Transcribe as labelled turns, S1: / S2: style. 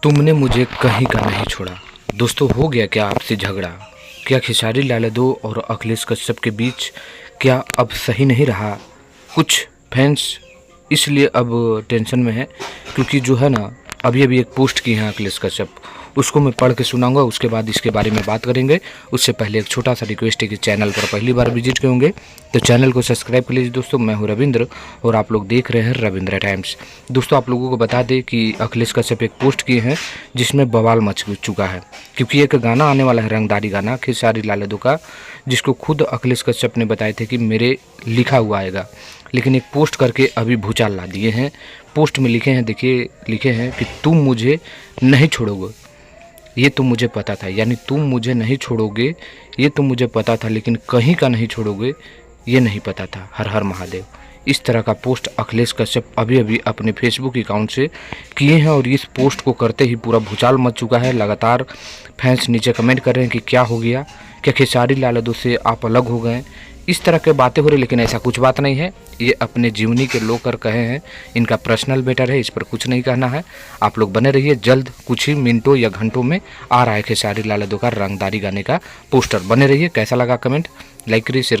S1: तुमने मुझे कहीं का नहीं छोड़ा। दोस्तों, हो गया क्या आपसे झगड़ा? क्या खेसारी लाल यादव और अखिलेश कश्यप के बीच क्या अब सही नहीं रहा? कुछ फैंस इसलिए अब टेंशन में है क्योंकि जो है ना, अभी अभी एक पोस्ट की है अखिलेश कश्यप, उसको मैं पढ़ के सुनाऊंगा, उसके बाद इसके बारे में बात करेंगे। उससे पहले एक छोटा सा रिक्वेस्ट है कि चैनल पर पहली बार विजिट किए होंगे तो चैनल को सब्सक्राइब कर लीजिए। दोस्तों, मैं हूं रविंद्र और आप लोग देख रहे हैं रविंद्र टाइम्स। दोस्तों, आप लोगों को बता दें कि अखिलेश कश्यप एक पोस्ट किए हैं जिसमें बवाल मच चुका है, क्योंकि एक गाना आने वाला है, रंगदारी गाना खेसारी लाल यादव का, जिसको खुद अखिलेश कश्यप ने बताए थे कि मेरे लिखा हुआ आएगा, लेकिन एक पोस्ट करके अभी भूचाल ला दिए हैं। पोस्ट में लिखे हैं, देखिए लिखे हैं कि तुम मुझे नहीं छोड़ोगे, ये तो मुझे पता था, यानी तुम मुझे नहीं छोड़ोगे ये तो मुझे पता था, लेकिन कहीं का नहीं छोड़ोगे ये नहीं पता था। हर हर महादेव। इस तरह का पोस्ट अखिलेश कश्यप अभी अभी अपने फेसबुक अकाउंट से किए हैं और इस पोस्ट को करते ही पूरा भूचाल मच चुका है। लगातार फैंस नीचे कमेंट कर रहे हैं कि क्या हो गया, क्या खेसारी लाल यादव से आप अलग हो गए, इस तरह के बातें हो रही, लेकिन ऐसा कुछ बात नहीं है। ये अपने जीवनी के लोग कर कहे हैं, इनका पर्सनल मैटर है, इस पर कुछ नहीं कहना है। आप लोग बने रहिए, जल्द कुछ ही मिनटों या घंटों में आ रहा है खेसारी लाल यादव का रंगदारी गाने का पोस्टर। बने रहिए। कैसा लगा कमेंट, लाइक करिए, शेयर करिए।